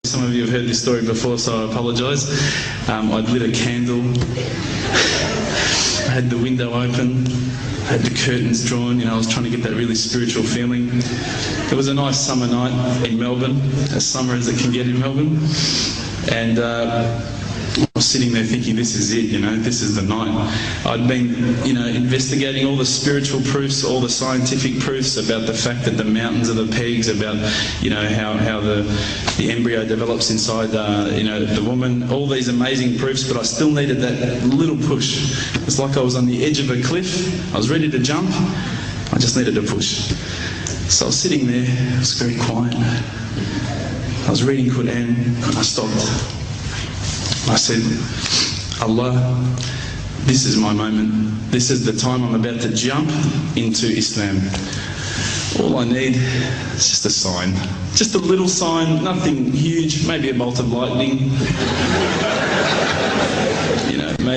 Some of you have heard this story before, so I apologise. I'd lit a candle, I had the window open, I had the curtains drawn, I was trying to get that really spiritual feeling. It was a nice summer night in Melbourne, as summer as it can get in Melbourne. And I was sitting there thinking, this is it, this is the night. I'd been, investigating all the spiritual proofs, all the scientific proofs about the fact that the mountains are the pegs, about, how the embryo develops inside, the woman, all these amazing proofs, but I still needed that little push. It's like I was on the edge of a cliff. I was ready to jump. I just needed a push. So I was sitting there, it was very quiet. I was reading Quran, and I stopped. I said, Allah, this is my moment. This is the time I'm about to jump into Islam. All I need is just a sign. Just a little sign, nothing huge, maybe a bolt of lightning.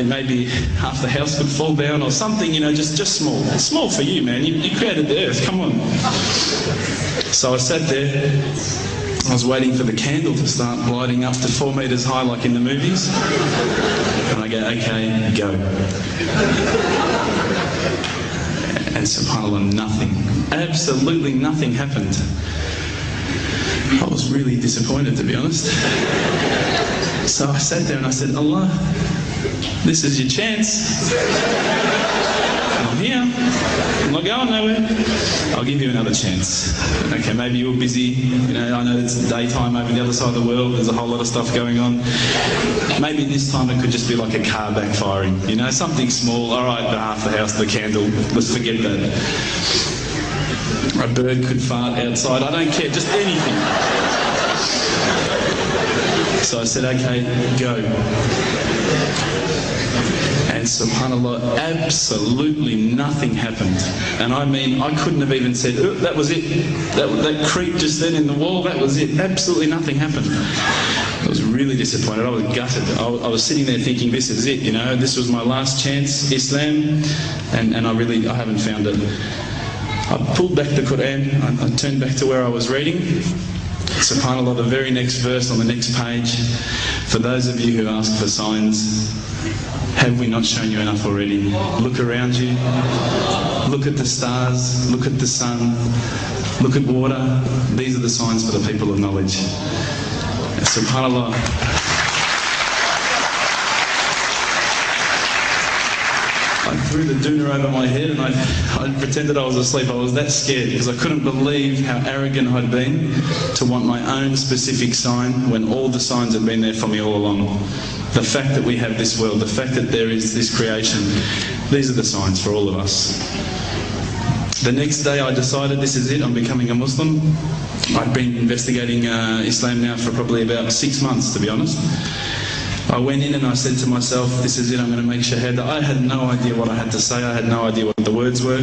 Maybe half the house could fall down or something, just small. It's small for you, man. You created the earth, come on. So I sat there. I was waiting for the candle to start lighting up to 4 metres high like in the movies. And I go, okay, go. And subhanAllah, nothing. Absolutely nothing happened. I was really disappointed, to be honest. So I sat there and I said, Allah, this is your chance. I'm here. I'm not going nowhere. I'll give you another chance. Okay, maybe you're busy. I know it's daytime over the other side of the world. There's a whole lot of stuff going on. Maybe this time it could just be like a car backfiring. Something small. All right, half the house, the candle. Let's forget that. A bird could fart outside. I don't care. Just anything. So I said, okay, go. And subhanAllah, absolutely nothing happened. And I mean, I couldn't have even said, oh, that was it. That creep just then in the wall, that was it. Absolutely nothing happened. I was really disappointed. I was gutted. I was sitting there thinking, this is it, this was my last chance, Islam, and I haven't found it. I pulled back the Quran, I turned back to where I was reading. SubhanAllah, the very next verse on the next page, for those of you who ask for signs, have we not shown you enough already? Look around you, look at the stars, look at the sun, look at water. These are the signs for the people of knowledge. SubhanAllah. I threw the doona over my head and I pretended I was asleep. I was that scared because I couldn't believe how arrogant I'd been to want my own specific sign when all the signs had been there for me all along. The fact that we have this world, the fact that there is this creation, these are the signs for all of us. The next day I decided this is it, I'm becoming a Muslim. I'd been investigating Islam now for probably about 6 months, to be honest. I went in and I said to myself, this is it, I'm going to make shahada. I had no idea what I had to say, I had no idea what the words were.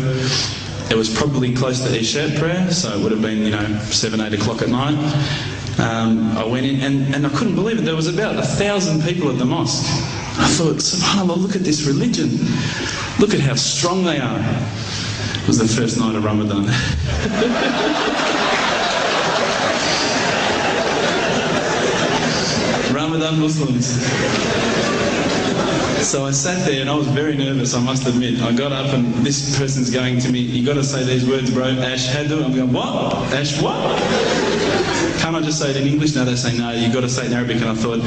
It was probably close to Isha prayer, so it would have been, 7, 8 o'clock at night. I went in and I couldn't believe it. There was about 1,000 people at the mosque. I thought, subhanAllah, look at this religion. Look at how strong they are. It was the first night of Ramadan. Ramadan Muslims. So I sat there and I was very nervous, I must admit. I got up and this person's going to me, you got to say these words, bro, Ashhadu. I'm going, what? Ash what? Can't I just say it in English? No, they say, no, you got to say it in Arabic. And I thought,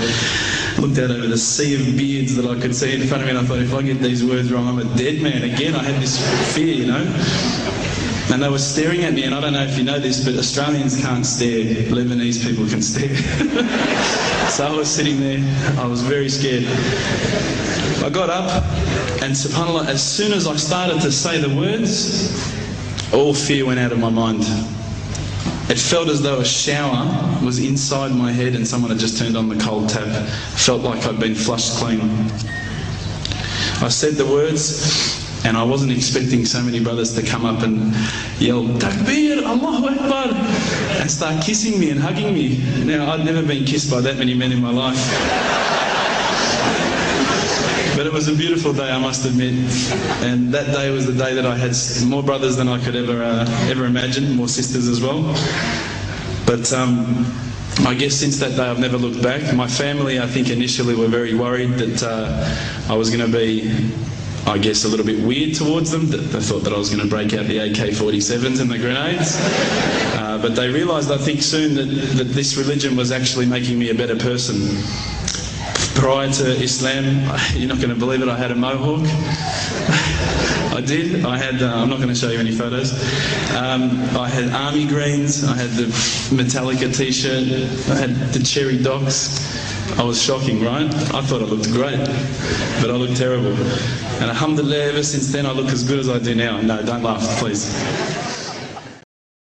looked out over the sea of beards that I could see in front of me, and I thought, if I get these words wrong, I'm a dead man. Again, I had this fear, And they were staring at me, and I don't know if you know this, but Australians can't stare. Lebanese people can stare. So I was sitting there, I was very scared. I got up, and subhanAllah, as soon as I started to say the words, all fear went out of my mind. It felt as though a shower was inside my head and someone had just turned on the cold tap. Felt like I'd been flushed clean. I said the words, and I wasn't expecting so many brothers to come up and yell, Takbir, Allahu Akbar, and start kissing me and hugging me. Now, I'd never been kissed by that many men in my life. But it was a beautiful day, I must admit. And that day was the day that I had more brothers than I could ever imagine, more sisters as well. But I guess since that day I've never looked back. My family, I think, initially were very worried that I was going to be, I guess, a little bit weird towards them. They thought that I was going to break out the AK-47s and the grenades. But they realised, I think, soon that this religion was actually making me a better person. Prior to Islam, you're not going to believe it, I had a mohawk. I did. I had, I'm not going to show you any photos. I had army greens, I had the Metallica t-shirt, I had the cherry docks. I was shocking, right? I thought I looked great, but I looked terrible. And alhamdulillah, ever since then I look as good as I do now. No, don't laugh, please.